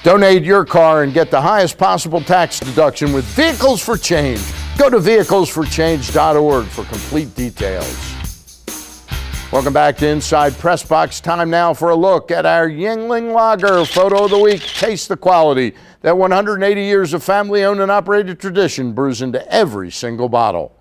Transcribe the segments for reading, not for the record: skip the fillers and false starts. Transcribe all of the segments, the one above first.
Donate your car and get the highest possible tax deduction with Vehicles for Change. Go to vehiclesforchange.org for complete details. Welcome back to Inside PressBox. Time now for a look at our Yuengling Lager Photo of the Week. Taste the quality that 180 years of family-owned and operated tradition brews into every single bottle.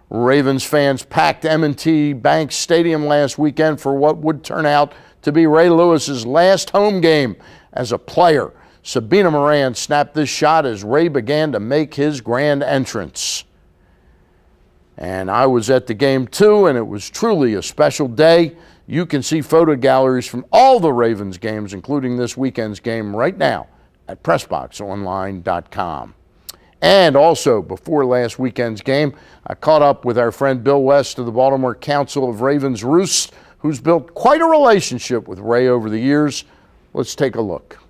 Ravens fans packed M&T Bank Stadium last weekend for what would turn out to be Ray Lewis's last home game as a player. Sabina Moran snapped this shot as Ray began to make his grand entrance. And I was at the game too, and it was truly a special day. You can see photo galleries from all the Ravens games, including this weekend's game, right now at PressBoxOnline.com. And also, before last weekend's game, I caught up with our friend Bill West of the Baltimore Council of Ravens Roost, who's built quite a relationship with Ray over the years. Let's take a look.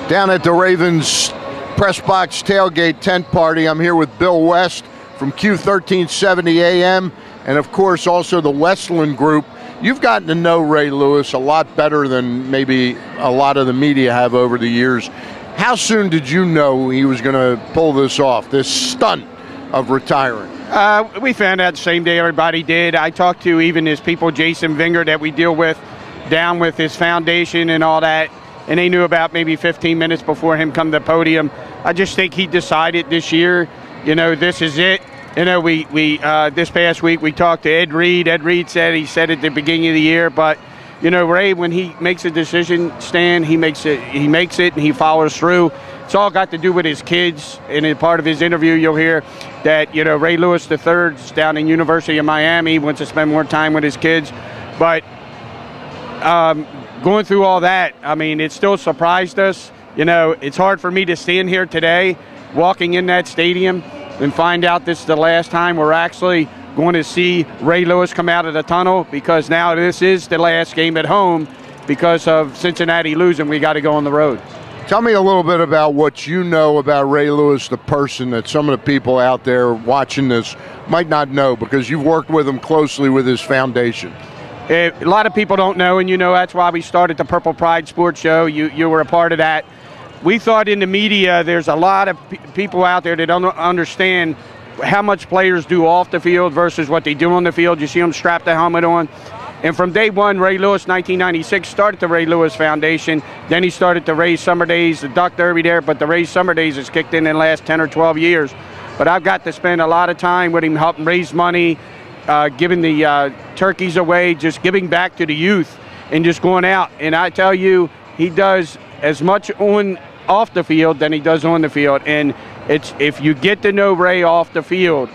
Down at the Ravens PressBox tailgate tent party, I'm here with Bill West from Q1370 AM, and of course also the Westland Group. You've gotten to know Ray Lewis a lot better than maybe a lot of the media have over the years. How soon did you know he was going to pull this off, this stunt of retiring? We found out the same day everybody did. I talked to even his people, Jason Vinger, that we deal with down with his foundation and all that, and they knew about maybe 15 minutes before him come to the podium. I just think he decided this year, you know, this is it. You know, we this past week we talked to Ed Reed. Ed Reed said at the beginning of the year, but you know, Ray, when he makes a decision, Stan, he makes it and he follows through. It's all got to do with his kids. And in part of his interview, you'll hear that, you know, Ray Lewis III is down in University of Miami. He wants to spend more time with his kids. But going through all that, I mean, it still surprised us. You know, it's hard for me to stand here today, walking in that stadium, and find out this is the last time we're actually going to see Ray Lewis come out of the tunnel, because now this is the last game at home because of Cincinnati losing. We got to go on the road. Tell me a little bit about what you know about Ray Lewis, the person, that some of the people out there watching this might not know, because you've worked with him closely with his foundation. A lot of people don't know, and you know that's why we started the Purple Pride Sports Show. You were a part of that. We thought in the media there's a lot of people out there that don't understand how much players do off the field versus what they do on the field. You see them strap the helmet on. And from day one, Ray Lewis, 1996, started the Ray Lewis Foundation. Then he started the Ray Summer Days, the Duck Derby there, but the Ray Summer Days has kicked in the last 10 or 12 years. But I've got to spend a lot of time with him, helping raise money, giving the turkeys away, just giving back to the youth and just going out. And I tell you, he does as much off the field than he does on the field. And it's, if you get to know Ray off the field,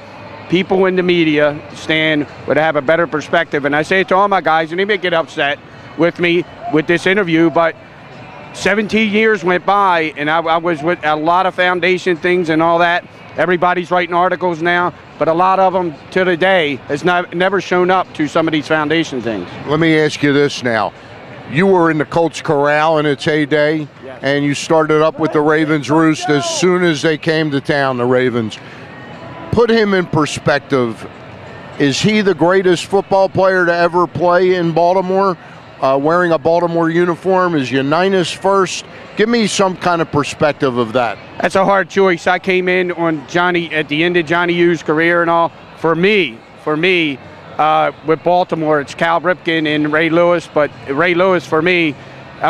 people in the media, Stan, would have a better perspective. And I say it to all my guys, and they may get upset with me with this interview, but 17 years went by, and I was with a lot of foundation things and all that. Everybody's writing articles now, but a lot of them to today has never shown up to some of these foundation things. Let me ask you this now. You were in the Colts Corral in its heyday, yes, and you started up with the Ravens Roost as soon as they came to town, the Ravens. Put him in perspective. Is he the greatest football player to ever play in Baltimore, wearing a Baltimore uniform? Is Unitas first? Give me some kind of perspective of that. That's a hard choice. I came in on Johnny at the end of Johnny U's career and all. For me, with Baltimore, it's Cal Ripken and Ray Lewis, but Ray Lewis, for me,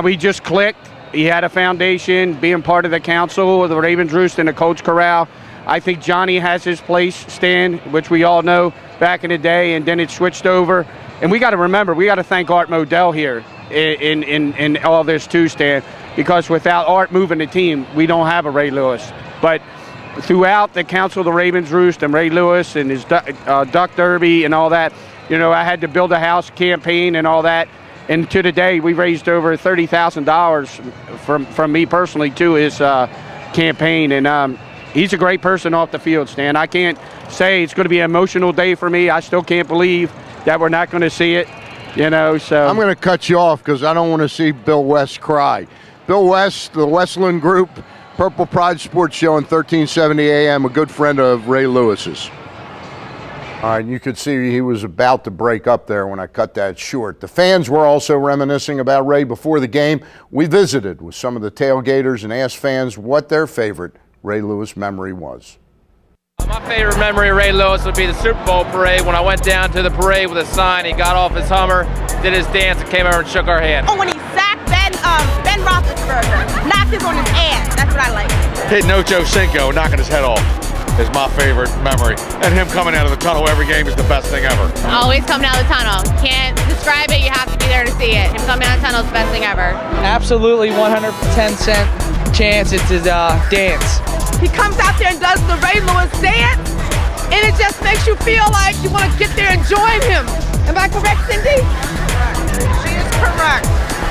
we just clicked. He had a foundation, being part of the council of the Ravens Roost and the Colts Corral. I think Johnny has his place, Stan, which we all know back in the day, and then it switched over. And we got to remember, we got to thank Art Modell here in all this too, Stan, because without Art moving the team, we don't have a Ray Lewis. But throughout the Council of the Ravens Roost and Ray Lewis and his Duck Derby and all that, you know, I had to build a house campaign and all that. And to today, we raised over $30,000 from me personally to his campaign. And he's a great person off the field, Stan. I can't say it's going to be an emotional day for me. I still can't believe that we're not going to see it, you know. So I'm going to cut you off because I don't want to see Bill West cry. Bill West, the Westland Group, Purple Pride Sports Show on 1370 AM, a good friend of Ray Lewis's. All right, you could see he was about to break up there when I cut that short. The fans were also reminiscing about Ray before the game. We visited with some of the tailgaters and asked fans what their favorite Ray Lewis memory was. My favorite memory of Ray Lewis would be the Super Bowl parade. When I went down to the parade with a sign, he got off his Hummer, did his dance, and came over and shook our hand. Oh, when he sacked Ben Roethlisberger, knocked him on his ass. That's what I like. Hitting Ocho Cinco, knocking his head off is my favorite memory. And him coming out of the tunnel every game is the best thing ever. Always coming out of the tunnel. Can't describe it, you have to be there to see it. Him coming out of the tunnel is the best thing ever. Absolutely 110% chance it's his dance. He comes out there and does the Ray Lewis dance, and it just makes you feel like you want to get there and join him. Am I correct, Cindy? She is correct.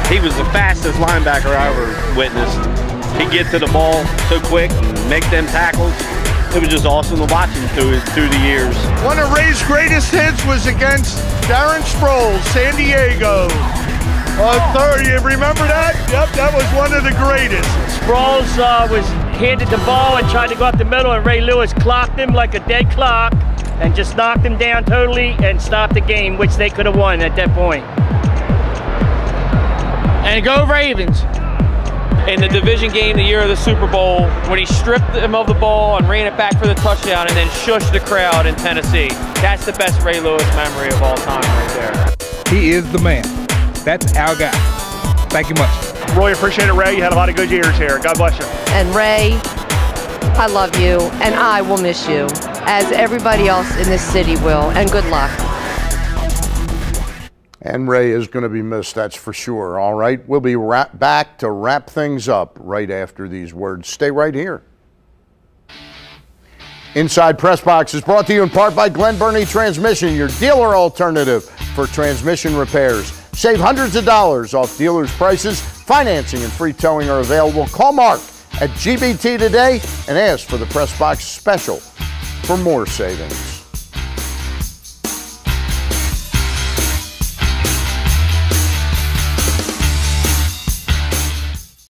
He was the fastest linebacker I ever witnessed. He'd get to the ball so quick and make them tackles. It was just awesome to watch him through the years. One of Ray's greatest hits was against Darren Sproles, San Diego. Third, you remember that? Yep, that was one of the greatest. Sproles was handed the ball and tried to go up the middle, and Ray Lewis clocked him like a dead clock and just knocked him down totally and stopped the game, which they could have won at that point. And go Ravens. In the division game the year of the Super Bowl, when he stripped him of the ball and ran it back for the touchdown and then shushed the crowd in Tennessee. That's the best Ray Lewis memory of all time right there. He is the man. That's our guy. Thank you much. Roy, appreciate it, Ray. You had a lot of good years here. God bless you. And Ray, I love you, and I will miss you, as everybody else in this city will, and good luck. And Ray is going to be missed, that's for sure. All right, we'll be back to wrap things up right after these words. Stay right here. Inside Press Box is brought to you in part by Glen Burnie Transmission, your dealer alternative for transmission repairs. Save hundreds of dollars off dealers' prices. Financing and free towing are available. Call Mark at GBT today and ask for the Press Box special for more savings.